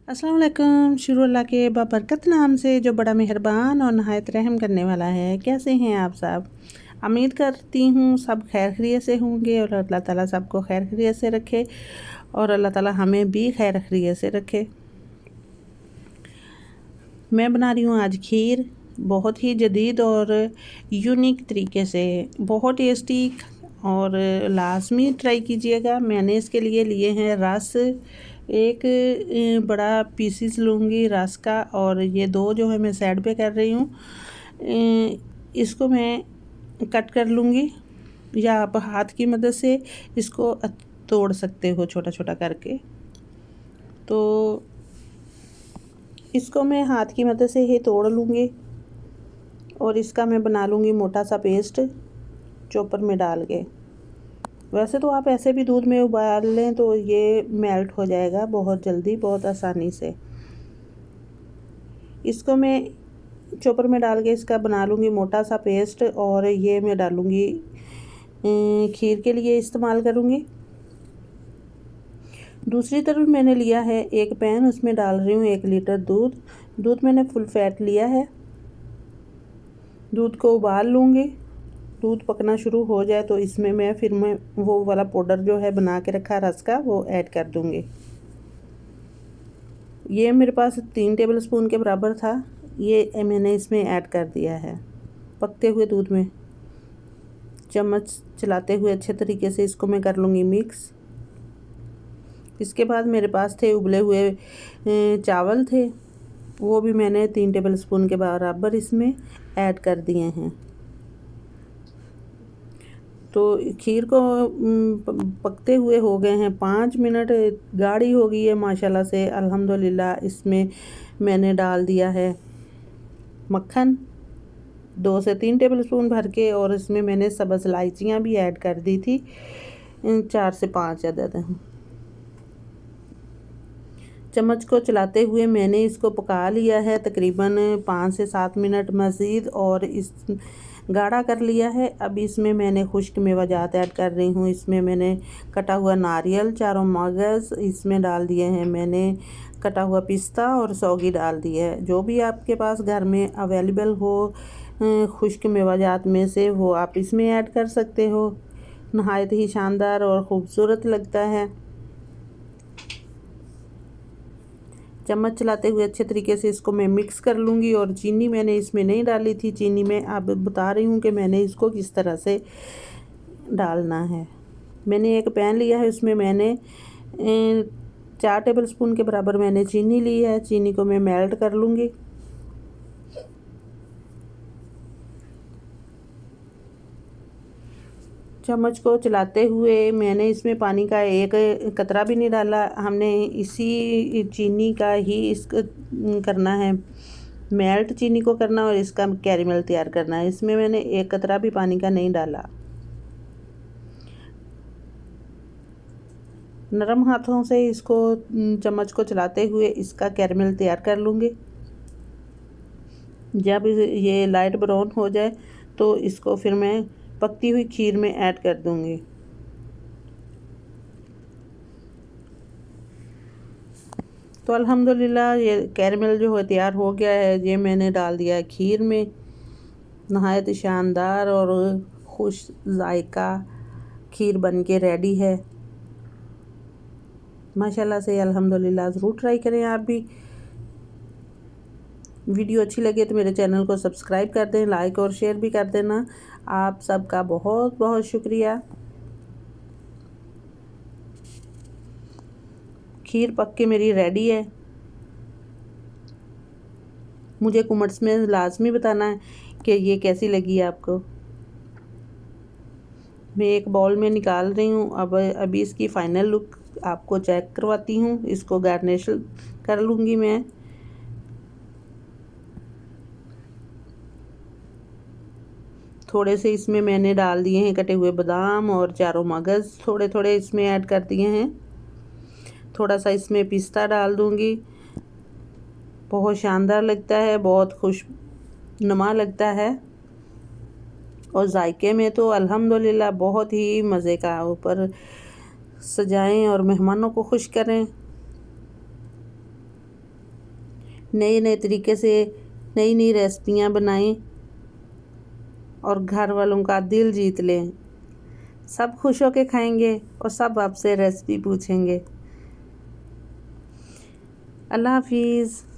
अस्सलाम वालेकुम। शुरू अल्लाह के बाबरकत नाम से जो बड़ा मेहरबान और नहायत रहम करने वाला है। कैसे हैं आप सब? उम्मीद करती हूँ सब खैर खैरियत से होंगे और अल्लाह ताला सबको खैर खैरियत से रखे और अल्लाह ताला हमें भी खैर खैरियत से रखे। मैं बना रही हूँ आज खीर, बहुत ही जदीद और यूनिक तरीके से, बहुत टेस्टी और लाजमी ट्राई कीजिएगा। मैंने इसके लिए लिए हैं रस, एक बड़ा पीसीस लूँगी रस का, और ये दो जो है मैं साइड पे कर रही हूँ। इसको मैं कट कर लूँगी या आप हाथ की मदद से इसको तोड़ सकते हो छोटा छोटा करके। तो इसको मैं हाथ की मदद से ही तोड़ लूँगी और इसका मैं बना लूँगी मोटा सा पेस्ट चॉपर में डाल के। वैसे तो आप ऐसे भी दूध में उबाल लें तो ये मेल्ट हो जाएगा बहुत जल्दी, बहुत आसानी से। इसको मैं चॉपर में डाल के इसका बना लूँगी मोटा सा पेस्ट, और ये मैं डालूँगी खीर के लिए इस्तेमाल करूँगी। दूसरी तरफ मैंने लिया है एक पैन, उसमें डाल रही हूँ 1 लीटर दूध। दूध मैंने फुल फैट लिया है। दूध को उबाल लूँगी। दूध पकना शुरू हो जाए तो इसमें मैं वो वाला पाउडर जो है बना के रखा रस का वो ऐड कर दूँगी। ये मेरे पास 3 टेबलस्पून के बराबर था, ये मैंने इसमें ऐड कर दिया है। पकते हुए दूध में चम्मच चलाते हुए अच्छे तरीके से इसको मैं कर लूँगी मिक्स। इसके बाद मेरे पास थे उबले हुए चावल थे, वो भी मैंने 3 टेबलस्पून के बराबर इसमें ऐड कर दिए हैं। तो खीर को पकते हुए हो गए हैं 5 मिनट, गाढ़ी हो गई है माशाल्लाह से अल्हम्दुलिल्लाह। इसमें मैंने डाल दिया है मक्खन 2 से 3 टेबलस्पून भर के, और इसमें मैंने सब्ज़ इलायचियाँ भी ऐड कर दी थी 4 से 5 अदद। चम्मच को चलाते हुए मैंने इसको पका लिया है तकरीबन 5 से 7 मिनट मज़ीद, और इस गाढ़ा कर लिया है। अब इसमें मैंने खुश्क मेवाजात ऐड कर रही हूँ। इसमें मैंने कटा हुआ नारियल, चारों मगज़ इसमें डाल दिए हैं मैंने, कटा हुआ पिस्ता और सौगी डाल दी है। जो भी आपके पास घर में अवेलेबल हो खुश्क मेवाजात में से वो आप इसमें ऐड कर सकते हो। नहायत ही शानदार और ख़ूबसूरत लगता है। चम्मच चलाते हुए अच्छे तरीके से इसको मैं मिक्स कर लूँगी। और चीनी मैंने इसमें नहीं डाली थी, चीनी मैं अब बता रही हूँ कि मैंने इसको किस तरह से डालना है। मैंने एक पैन लिया है, उसमें मैंने 4 टेबलस्पून के बराबर मैंने चीनी ली है। चीनी को मैं मेल्ट कर लूँगी। चम्मच को चलाते हुए मैंने इसमें पानी का एक कतरा भी नहीं डाला। हमने इसी चीनी का ही इसको करना है, मेल्ट चीनी को करना और इसका कैरेमल तैयार करना है। इसमें मैंने एक कतरा भी पानी का नहीं डाला। नरम हाथों से इसको चम्मच को चलाते हुए इसका कैरेमल तैयार कर लूँगी। जब ये लाइट ब्राउन हो जाए तो इसको फिर मैं पकती हुई खीर में ऐड कर दूँगी। तो अल्हम्दुलिल्लाह ये कैरेमल जो है तैयार हो गया है। ये मैंने डाल दिया है खीर में। नहायत शानदार और खुश जायका खीर बन के रेडी है माशाल्लाह से अल्हम्दुलिल्लाह। ज़रूर ट्राई करें आप भी। वीडियो अच्छी लगे तो मेरे चैनल को सब्सक्राइब कर दें, लाइक और शेयर भी कर देना। आप सबका बहुत बहुत शुक्रिया। खीर पक के मेरी रेडी है। मुझे कमेंट्स में लाजमी बताना है कि ये कैसी लगी आपको। मैं एक बाउल में निकाल रही हूँ। अब अभी इसकी फ़ाइनल लुक आपको चेक करवाती हूँ। इसको गार्निश कर लूँगी मैं। थोड़े से इसमें मैंने डाल दिए हैं कटे हुए बादाम और चारों मगज़, थोड़े थोड़े इसमें ऐड कर दिए हैं। थोड़ा सा इसमें पिस्ता डाल दूँगी। बहुत शानदार लगता है, बहुत खुशनुमा लगता है, और जायके में तो अल्हम्दुलिल्लाह बहुत ही मज़े का। ऊपर सजाएं और मेहमानों को खुश करें। नए नए तरीके से नई नई रेसिपियाँ बनाएं और घर वालों का दिल जीत लें। सब खुश होके खाएंगे और सब आपसे रेसिपी पूछेंगे। अल्लाह हाफिज़।